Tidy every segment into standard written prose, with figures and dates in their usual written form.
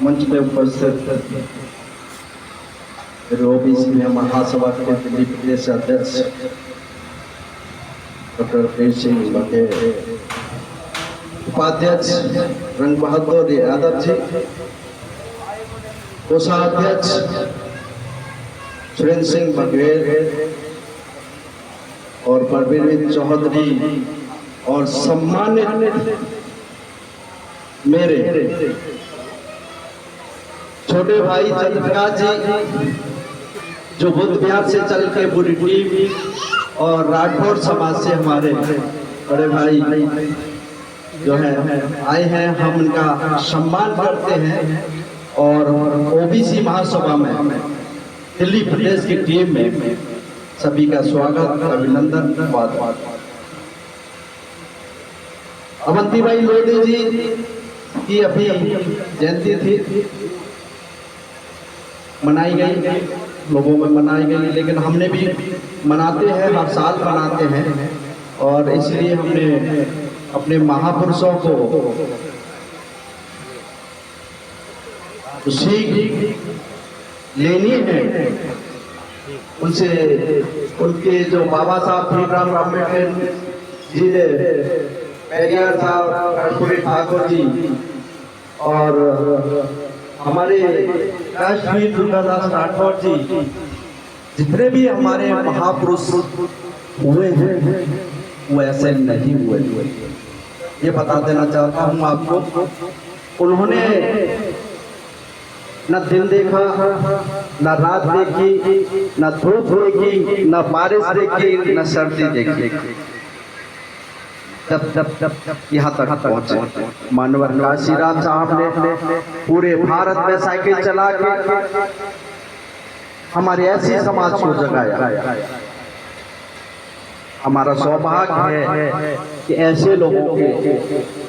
मंच पे उपस्थित ओबीसी महासभा के दिल्ली प्रदेश अध्यक्ष डॉक्टर प्रेम सिंह बघेल, उपाध्यक्ष रंग बहादुर यादव जी, कोषाध्यक्ष सुरेंद्र सिंह बघेल और परवीन चौधरी और सम्मानित मेरे छोटे भाई चंद्रकांत जी जो बुद्ध विहार से चल के पूरी टीम और राठौर समाज से हमारे बड़े भाई जो है आए हैं, हम उनका सम्मान करते हैं। और ओबीसी महासभा में दिल्ली प्रदेश की टीम में सभी का स्वागत, अभिनंदन, धन्यवाद। अवंतीबाई लोधी जी की अभी जयंती थी, मनाई गई, लोगों में मनाई गई, लेकिन हमने भी मनाते हैं, हर साल मनाते हैं। और इसलिए हमने अपने महापुरुषों को सीख लेनी है उनसे, उनके जो बाबा साहब भीमराव अम्बेडकर जी ने, पेरियार साहब, कर्पूरी ठाकुर जी और हमारे राष्ट्रवीर दुर्गादास राठौर जी, जितने भी हमारे महापुरुष हुए हैं वो ऐसे नहीं हुए। ये बता देना चाहता हूँ आपको, उन्होंने न दिन देखा, न रात देखी, न धूप देखी, न बारिश देखी, न सर्दी देखी, जब यहाँ तक पहुंचे। मानवर काशीराम साहब ने पूरे भारत में साइकिल चला के हमारे ऐसी समाज को जगाया। हमारा सौभाग्य है कि ऐसे लोगों को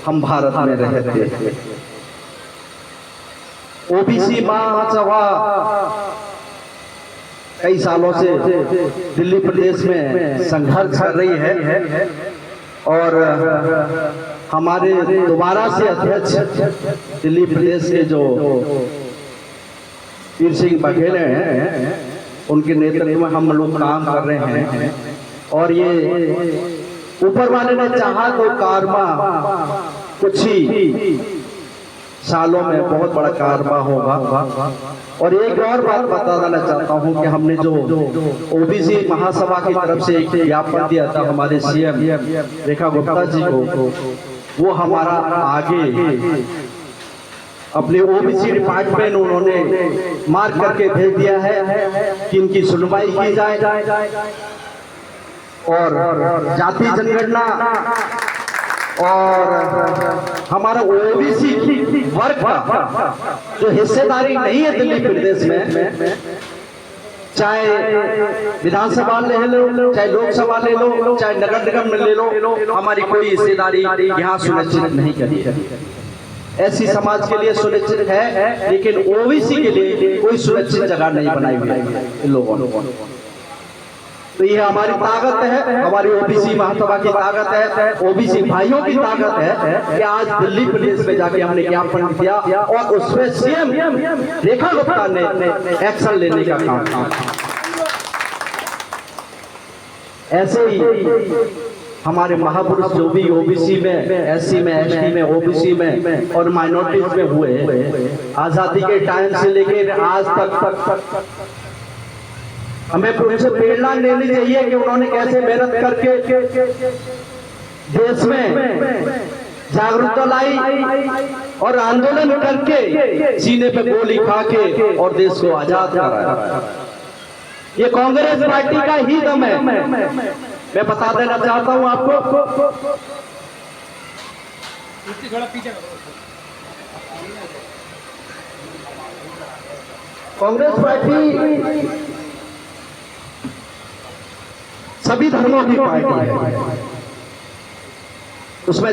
हम भारत में रहते हैं। ओबीसी महासभा कई सालों से दिल्ली प्रदेश में संघर्ष कर रही है और हमारे दोबारा से अध्यक्ष दिल्ली प्रदेश के जो प्रेम सिंह बघेल हैं, उनके नेतृत्व में हम लोग काम कर रहे हैं। और ये ऊपर वाले ने चाहा तो कारमा कुछ ही सालों में बहुत बड़ा कारवा होगा। और एक और बात बता देना चाहता हूं कि हमने जो ओबीसी महासभा की तरफ से एक ज्ञापन दिया था हमारे सीएम रेखा गुप्ता जी को, वो हमारा आगे अपने ओबीसी डिपार्टमेंट उन्होंने मार्क करके भेज दिया है कि इनकी सुनवाई की जाए और जाति जनगणना और हमारा ओबीसी वर्ग का जो हिस्सेदारी नहीं है दिल्ली प्रदेश में, चाहे विधानसभा ले लो, चाहे लोकसभा ले लो, चाहे नगर निगम में ले लो, हमारी कोई हिस्सेदारी यहाँ सुनिश्चित नहीं करी है। ऐसी समाज के लिए सुनिश्चित है, लेकिन ओबीसी के लिए कोई सुनिश्चित जगह नहीं बनाई हुई है इन लोगों ने। तो ये हमारी ताकत है, हमारी ओबीसी महासभा की ताकत है, ओबीसी भाइयों की ताकत है कि आज दिल्ली प्रदेश में जाके हमने ज्ञापन दिया और उसमें सीएम रेखा गुप्ता ने एक्शन लेने का काम किया। ऐसे ही हमारे महापुरुष जो भी ओबीसी में, एससी में, एसटी में, ओबीसी में और माइनॉरिटीज में हुए, आजादी के टाइम से लेकर आज तक हमें उनसे प्रेरणा लेनी चाहिए कि उन्होंने कैसे मेहनत करके देश में जागरूकता लाई और आंदोलन करके सीने पे गोली खा के और देश को आजाद कराया। ये कांग्रेस पार्टी का ही दम है। मैं बता देना चाहता हूं आपको, कांग्रेस पार्टी सभी धर्मों की पार्टी है। उसमें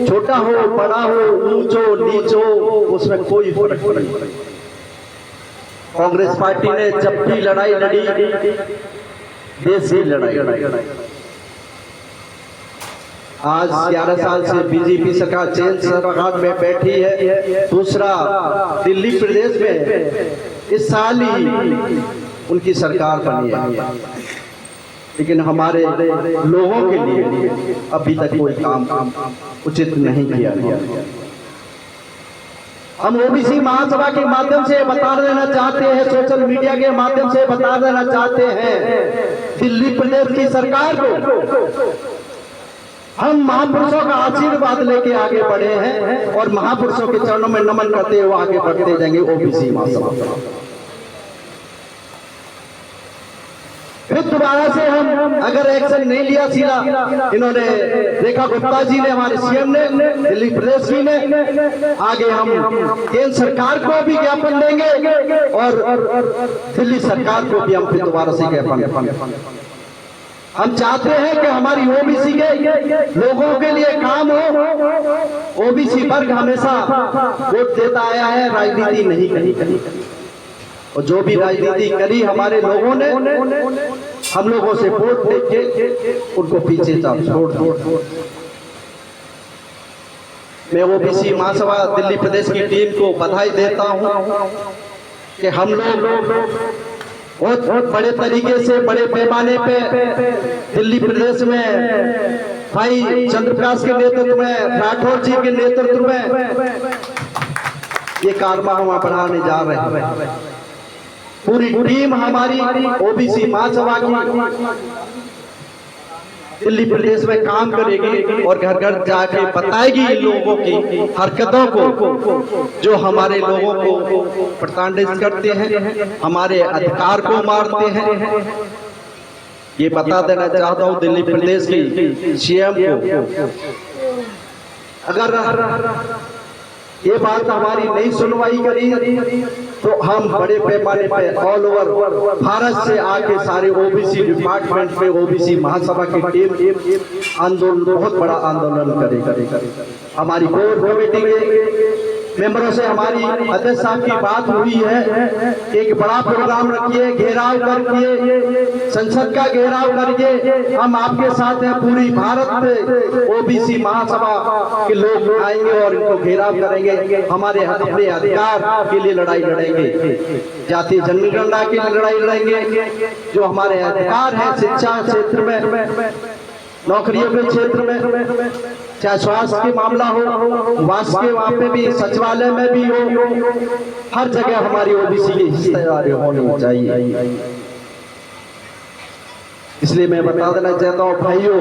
छोटा हो, बड़ा हो, ऊंचो नीचो, उसमें कोई फर्क नहीं। कांग्रेस पार्टी ने जब भी लड़ाई लड़ी, देश की लड़ाई। आज 11 साल से बीजेपी सरकार चेंज सरकार में बैठी है, दूसरा दिल्ली प्रदेश में इस साल ही उनकी सरकार बनी है, लेकिन हमारे लोगों के लिए अभी तक कोई काम उचित नहीं किया गया। हम ओबीसी महासभा के माध्यम से बता देना चाहते हैं, सोशल मीडिया के माध्यम से बता देना चाहते हैं दिल्ली प्रदेश की सरकार को, हम महापुरुषों का आशीर्वाद लेके आगे बढ़े हैं और महापुरुषों के चरणों में नमन करते हुए आगे बढ़ते जाएंगे ओबीसी महासभा। फिर दोबारा से हम अगर एक्शन नहीं लिया सीधा, इन्होंने रेखा गुप्ता जी ने, हमारे सीएम ने, दिल्ली प्रदेश जी ने, आगे हम केंद्र सरकार को भी ज्ञापन देंगे और दिल्ली सरकार को भी हम फिर दोबारा से ज्ञापन। हम चाहते हैं कि हमारी ओबीसी के लोगों के लिए काम हो। ओबीसी वर्ग हमेशा वोट देता आया है, राजनीति नहीं करी, और जो भी राजनीति करी हमारे लोगों ने, हम लोगों से वोट देके उनको पीछे छोड़ दो। मैं ओबीसी महासभा दिल्ली प्रदेश की टीम को बधाई देता हूं कि हम लोग बहुत बड़े तरीके से, बड़े पैमाने पे दिल्ली प्रदेश में भाई चंद्रप्रकाश के नेतृत्व में, राठौर जी के नेतृत्व में ये कार्यक्रम बढ़ाने जा रहे हैं। पूरी टीम हमारी ओबीसी महासभा की दिल्ली प्रदेश में काम करेगी और घर घर जाके बताएगी इन लोगों की हरकतों को, जो हमारे लोगों को प्रताड़ित करते हैं, हमारे अधिकार को मारते हैं। ये बता देना चाहता हूँ दिल्ली प्रदेश की सीएम को, अगर ये बात हमारी नहीं सुनवाई करी तो हम बड़े पैमाने पे ऑल ओवर भारत से आके सारे ओबीसी डिपार्टमेंट में ओबीसी महासभा की टीम आंदोलन, बहुत बड़ा आंदोलन करेगी। हमारी कोर कमेटी के मेंबरों से हमारी अध्यक्ष साहब की बात हुई है, एक बड़ा प्रोग्राम रखिए, घेराव करके, संसद का घेराव करके हम आपके साथ हैं। पूरी भारत में ओबीसी महासभा के लोग आएंगे और इनको घेराव करेंगे, हमारे अपने अधिकार के लिए लड़ाई लड़ेंगे, जातीय जनगणना की लड़ाई लड़ेंगे, जो हमारे अधिकार है शिक्षा क्षेत्र में, नौकरियों के क्षेत्र में, चाहे स्वास्थ्य के मामला हो, वास के वहाँ पे भी, सचिवालय में भी हो, हर जगह हमारी ओबीसी की हिस्सेदारी होनी चाहिए। इसलिए मैं बता देना चाहता हूँ भाइयों,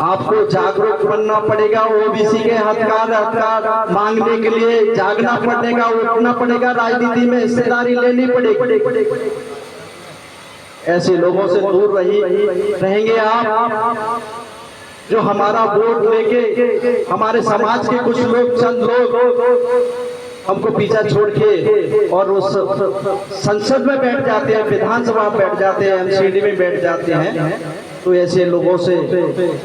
आपको जागरूक बनना पड़ेगा, ओबीसी के अधिकार मांगने के लिए जागना पड़ेगा, उठना पड़ेगा, राजनीति में हिस्सेदारी लेनी पड़ेगी। ऐसे लोगों से दूर रहेंगे आप जो हमारा वोट लेके, हमारे समाज के कुछ लोग, चंद लोग हमको पीछा छोड़ के और उस संसद में बैठ जाते हैं, विधानसभा में बैठ जाते हैं, एमसीडी में बैठ जाते हैं। तो ऐसे लोगों से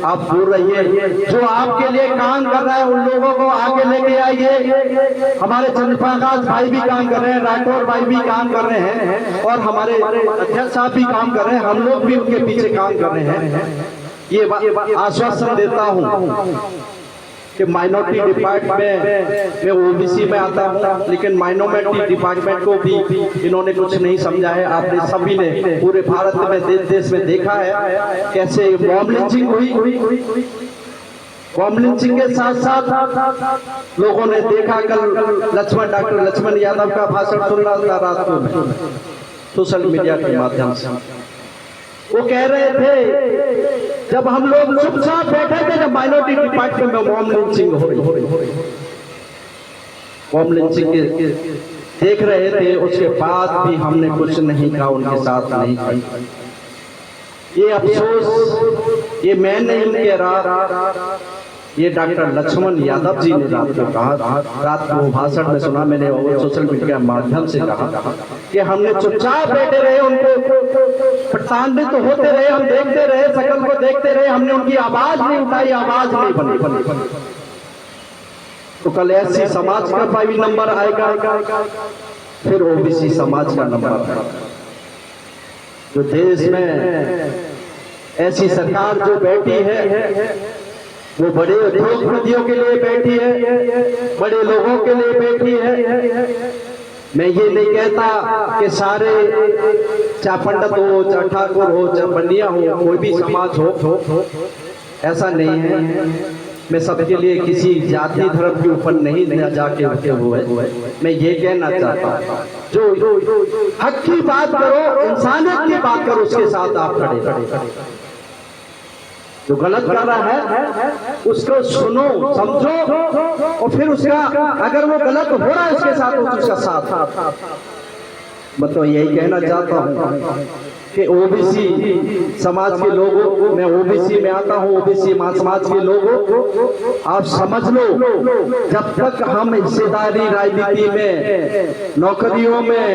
आप दूर रहिए। जो आपके लिए काम कर रहा है उन लोगों को आगे लेके आइए। हमारे चंद्रप्रकाश भाई भी काम कर रहे हैं, राठौर भाई भी काम कर रहे हैं और हमारे अध्यक्ष साहब भी काम कर रहे हैं, हम लोग भी उनके पीछे काम कर रहे हैं। ये आश्वासन देता हूँ कि माइनॉरिटी डिपार्टमेंट में ओबीसी में आता हूँ, लेकिन माइनॉरिटी डिपार्टमेंट को भी इन्होंने कुछ नहीं समझा है। आपने सभी ने पूरे भारत में, देश में देखा है कैसे बॉम्ब लिंचिंग हुई। बॉम्ब लिंचिंग के साथ साथ लोगों ने देखा, कल डॉक्टर लक्ष्मण यादव का भाषण सुन रहा था रात को सोशल मीडिया के माध्यम से। वो कह रहे थे जब हम लोग चुपचाप बैठे थे, जब माइनॉरिटी डिपार्टमेंट में बॉम्ब लिंचिंग हो रही, बॉम्ब लिंचिंग देख रहे थे, उसके बाद भी हमने कुछ नहीं कहा, उनके साथ नहीं किया। ये अफसोस ये मैं नहीं कह रहा, ये डॉक्टर लक्ष्मण यादव जी ने रात को कहा, रात को भाषण में सुना मैंने, सोशल मीडिया के माध्यम से कहा कि हमने चुपचाप बैठे रहे, उनको प्रताड़ित होते रहे, हम देखते रहे, शकल को देखते रहे, हमने उनकी आवाज नहीं उठाई, आवाज नहीं बनी। तो कल एससी समाज का भी नंबर आएगा, फिर ओबीसी समाज का नंबर आएगा। जो देश में ऐसी सरकार जो बैठी है वो बड़े उद्योगपतियों के लिए बैठी है, बड़े लोगों के लिए बैठी है। मैं ये नहीं कहता कि सारे चाहे पंडित हो, चाहे ठाकुर हो, चाहे बनिया हो, कोई भी समाज हो, ऐसा नहीं है। मैं सबके लिए किसी जाति धर्म के ऊपर नहीं जाके उठे हुए। मैं ये कहना चाहता हूँ, जो हक की बात करो, इंसानियत की बात करो, उसके साथ आप खड़े। जो गलत कर रहा है उसको सुनो, समझो, और फिर उसका अगर वो गलत हो रहा है उसके साथ, तो उसका साथ। मैं तो यही कहना चाहता हूँ कि ओबीसी समाज के लोगों, मैं ओबीसी में आता हूँ, ओबीसी समाज के लोगों, आप समझ लो, जब तक हम हिस्सेदारी राजनीति में, नौकरियों में,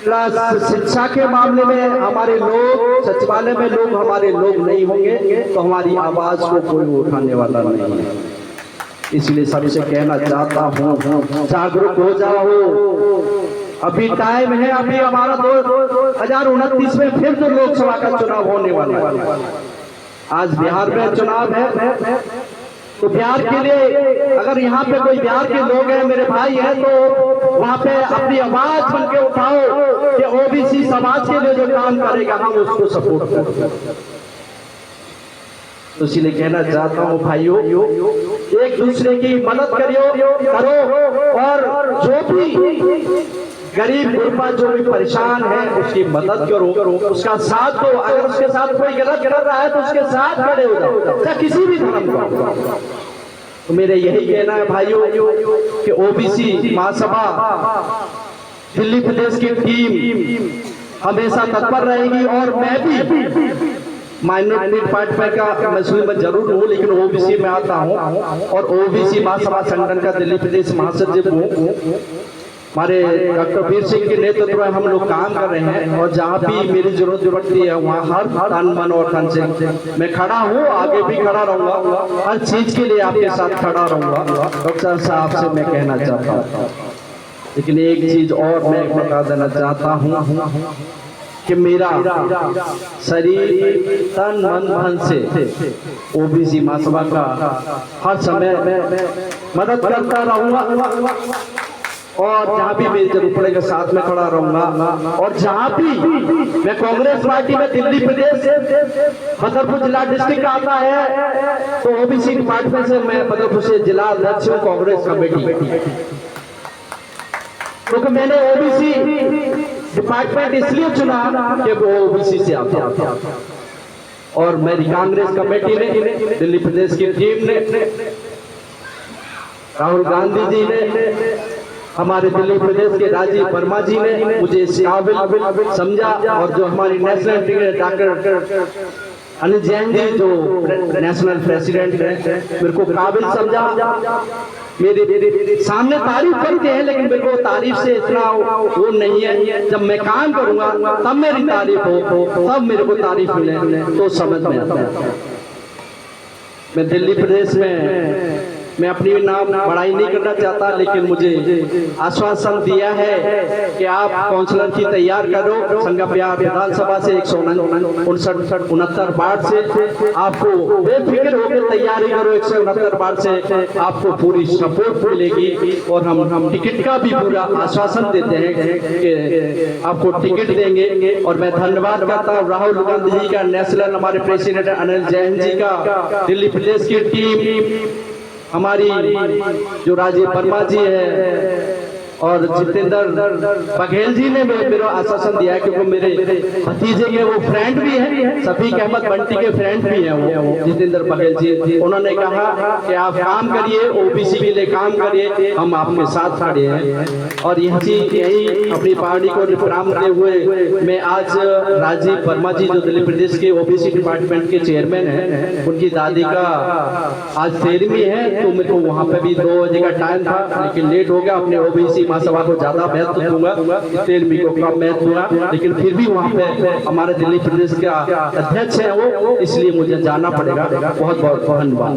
शिक्षा के मामले में हमारे लोग, सचिवालय में लोग हमारे लोग नहीं होंगे, तो हमारी आवाज को कोई उठाने वाला नहीं है। इसलिए सबसे कहना चाहता हूँ, जागरूक हो जाओ, अभी टाइम है। अभी हमारा 2029 में फिर तो लोकसभा का चुनाव होने वाला है। आज बिहार में चुनाव है, तो बिहार के लिए अगर यहाँ पे कोई बिहार के लोग हैं, मेरे भाई हैं, तो वहाँ पे अपनी आवाज बन के उठाओ कि ओबीसी समाज के लिए जो काम करेगा हम उसको सपोर्ट करें। तो इसलिए कहना चाहता हूँ भाइयों, एक दूसरे की मदद करो, और जो भी गरीब गुरबा जो भी परेशान है उसकी मदद करो, उसका साथ दो। अगर उसके साथ कोई गलत कर रहा है तो उसके साथ खड़े हो जाओ, चाहे किसी भी धर्म का। तो मेरे यही कहना है भाइयों कि ओबीसी महासभा दिल्ली प्रदेश की टीम हमेशा तत्पर रहेगी, और मैं भी माइनॉरिटी डिपार्टमेंट का मसूल में जरूर हूँ, लेकिन ओबीसी में आता हूँ, और ओबीसी महासभा संगठन का दिल्ली प्रदेश महासचिव हूँ। हमारे डॉक्टर वीर सिंह के नेतृत्व में हम लोग काम कर रहे हैं, और जहाँ भी मेरी जरूरत पड़ती है वहाँ हर तन मन और धन से मैं खड़ा हूँ, आगे भी खड़ा रहूंगा, हर चीज के लिए आपके साथ खड़ा रहूंगा। डॉक्टर साहब से मैं कहना चाहता हूँ, लेकिन एक चीज और मैं बता देना चाहता हूँ कि मेरा शरीर तन मन धन से ओबीसी महासभा का हर समय मदद करता रहूंगा, और जहाँ भी मेरी जरूरत पड़ेगा साथ में खड़ा रहूंगा। और जहाँ भी मैं कांग्रेस पार्टी में दिल्ली प्रदेश बदरपुर जिला डिस्ट्रिक्ट आता है, तो ओबीसी डिपार्टमेंट से मैं बदरपुर से जिला अध्यक्ष हूँ कांग्रेस कमेटी, क्योंकि मैंने ओबीसी डिपार्टमेंट इसलिए चुना कि वो ओबीसी से आता। और मेरी कांग्रेस कमेटी ने, दिल्ली प्रदेश की टीम ने, राहुल गांधी जी ने, हमारे दिल्ली प्रदेश के राजीव वर्मा जी ने मुझे इस काबिल समझा, और जो हमारी national ticket doctor Anil Jain ji जो नेशनल प्रेसिडेंट है, मेरे को काबिल समझा। मेरे सामने तारीफ करते हैं, लेकिन मेरे को तारीफ से इतना वो नहीं है। जब मैं काम करूंगा तब मेरी तारीफ हो, तब मेरे को तारीफ मिले तो समझ में आता है। मैं दिल्ली प्रदेश में मैं अपनी नाम बड़ाई नहीं करना चाहता, लेकिन मुझे आश्वासन दिया है कि आप काउंसलर की तैयार करो। संगप्यार विधानसभा से 169 वार्ड से आपको बेफिक्र होकर तैयारी करो। 169 वार्ड से आपको पूरी सपोर्ट मिलेगी, और हम टिकट का भी पूरा आश्वासन देते हैं कि आपको टिकट देंगे। और मैं धन्यवाद करता हूँ राहुल गांधी जी का, नेशनल हमारे प्रेसिडेंट अनिल जैन जी का, दिल्ली प्रदेश की टीम, हमारी जो राजीव वर्मा जी है, और जितेंद्र बघेल जी ने मेरा आश्वासन दिया है, क्योंकि मेरे भतीजे के वो फ्रेंड भी हैं, सफीक अहमद बंटी के फ्रेंड भी हैं वो जितेंद्र बघेल जी। उन्होंने कहा कि आप काम करिए, ओबीसी के लिए काम करिए, हम आपके साथ खड़े हैं। और यही अपनी पार्टी को विश्राम देते हुए मैं आज राजीव वर्मा जी जो दिल्ली प्रदेश के ओबीसी डिपार्टमेंट के चेयरमैन हैं, उनकी दादी का आज 13वीं है, तो मेरे को वहाँ पे भी 2 बजे का टाइम था, लेकिन लेट हो गया। अपने ओबीसी महासभा को ज्यादा महत्व दूंगा, 13वीं को कम महत्व दूंगा, लेकिन फिर भी वहाँ पे हमारे दिल्ली प्रदेश का अध्यक्ष है वो, इसलिए मुझे जाना पड़ेगा। बहुत बहुत धन्यवाद।